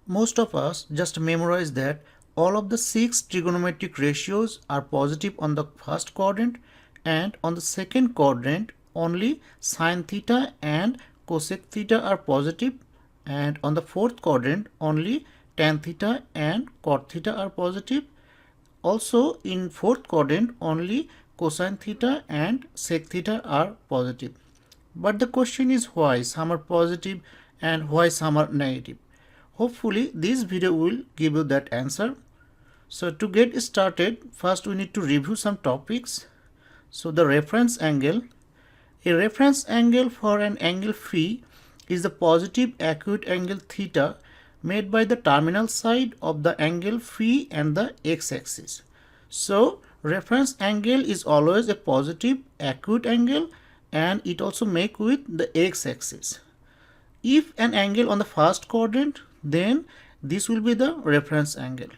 Most of us just memorize that all of the 6 trigonometric ratios are positive on the first quadrant, and on the second quadrant only sine theta and cosec theta are positive, and on the fourth quadrant only tan theta and cot theta are positive. Also in fourth quadrant only cosine theta and sec theta are positive. But the question is why some are positive and why some are negative. Hopefully this video will give you that answer. So to get started, first we need to review some topics. So the reference angle. A reference angle for an angle phi is the positive acute angle theta made by the terminal side of the angle phi and the x-axis. So reference angle is always a positive acute angle and it also make with the x-axis. If an angle on the first quadrant, then this will be the reference angle.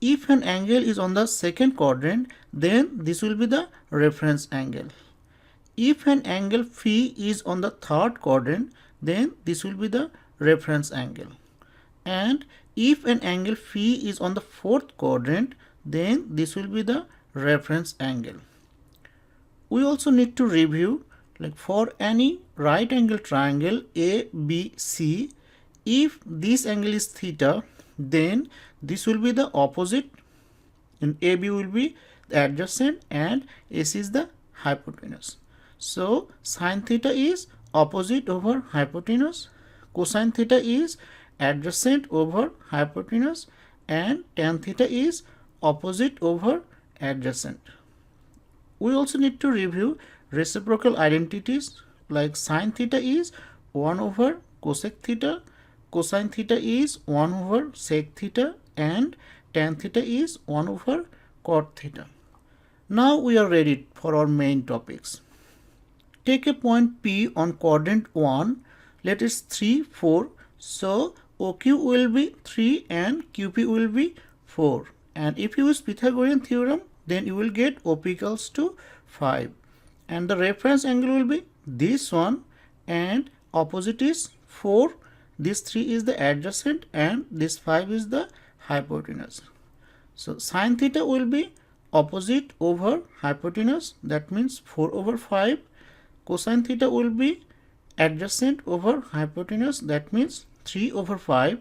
If an angle is on the second quadrant, then this will be the reference angle. If an angle phi is on the third quadrant, then this will be the reference angle. And if an angle phi is on the fourth quadrant, then this will be the reference angle. We also need to review, like for any right angle triangle ABC, if this angle is theta, then this will be the opposite, and AB will be the adjacent and AC is the hypotenuse. So sine theta is opposite over hypotenuse, cosine theta is adjacent over hypotenuse, and tan theta is opposite over adjacent. We also need to review reciprocal identities, like sine theta is 1 over cosec theta, cosine theta is 1 over sec theta, and tan theta is 1 over cot theta. Now we are ready for our main topics. Take a point P on quadrant 1, let it 3, 4. So OQ will be 3 and QP will be 4. And if you use Pythagorean theorem, then you will get OP equals to 5. And the reference angle will be this one, and opposite is 4. This 3 is the adjacent and this 5 is the hypotenuse. So sine theta will be opposite over hypotenuse, that means 4 over 5. Cosine theta will be adjacent over hypotenuse, that means 3 over 5.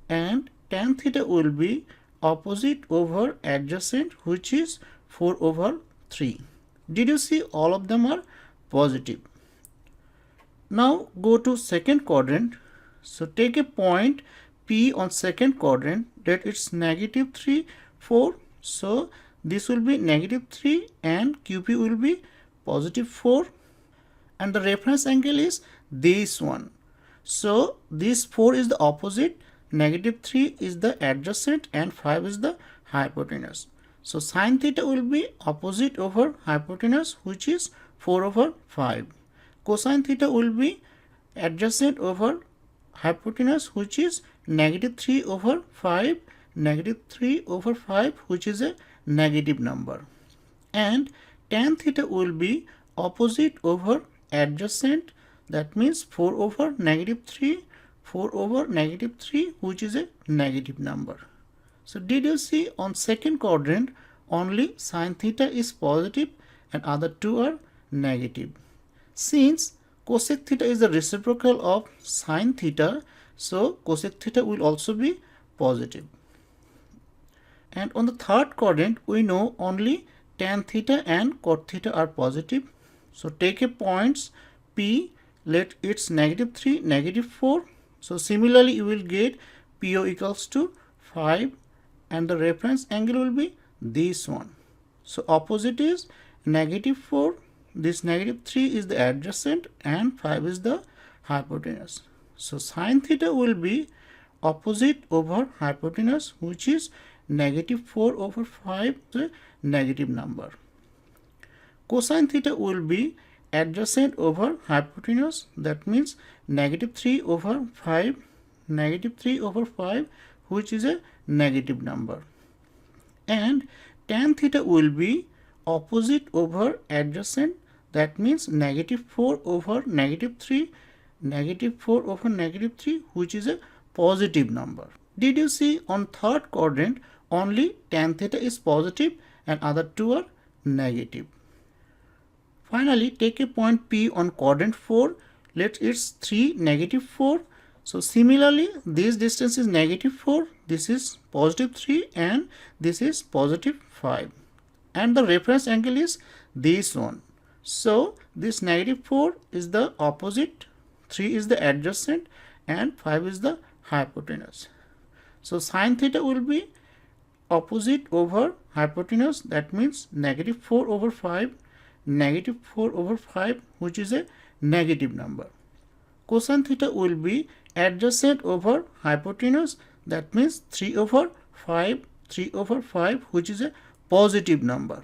And tan theta will be opposite over adjacent, which is 4 over 3. Did you see all of them are positive? Now go to second quadrant. So take a point P on second quadrant, that it's negative 3, 4. So this will be negative 3 and QP will be positive 4. And the reference angle is this one. So this 4 is the opposite, negative 3 is the adjacent, and 5 is the hypotenuse. So sine theta will be opposite over hypotenuse, which is 4 over 5. Cosine theta will be adjacent over hypotenuse, which is negative 3 over 5, negative 3 over 5, which is a negative number. And tan theta will be opposite over adjacent, that means 4 over negative 3, 4 over negative 3, which is a negative number. So did you see on second quadrant only sine theta is positive and other two are negative. Since cosec theta is the reciprocal of sine theta, so cosec theta will also be positive. And on the third quadrant we know only tan theta and cot theta are positive. So take a points P, let it's negative 3, negative 4. So similarly you will get PO equals to 5 and the reference angle will be this one. So opposite is negative 4, this negative 3 is the adjacent and 5 is the hypotenuse. So sine theta will be opposite over hypotenuse, which is negative 4 over 5, a negative number. Cosine theta will be adjacent over hypotenuse, that means negative 3 over 5, negative 3 over 5, which is a negative number. And tan theta will be opposite over adjacent, that means negative 4 over negative 3, negative 4 over negative 3, which is a positive number. Did you see on third quadrant only tan theta is positive and other two are negative. Finally, take a point P on quadrant 4. Let it's 3, negative 4. So similarly, this distance is negative 4, this is positive 3 and this is positive 5. And the reference angle is this one. So this negative 4 is the opposite, 3 is the adjacent and 5 is the hypotenuse. So sine theta will be opposite over hypotenuse, that means negative 4 over 5, negative 4 over 5, which is a negative number. Cosine theta will be adjacent over hypotenuse, that means 3 over 5, 3 over 5, which is a positive number.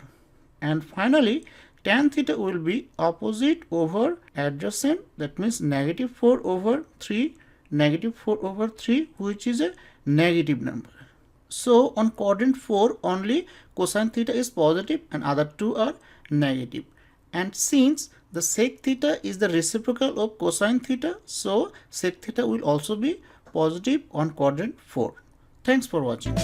And finally, tan theta will be opposite over adjacent, that means negative 4 over 3, negative 4 over 3, which is a negative number. So on quadrant 4 only cosine theta is positive and other two are negative. And since the sec theta is the reciprocal of cosine theta, so sec theta will also be positive on quadrant 4. Thanks for watching.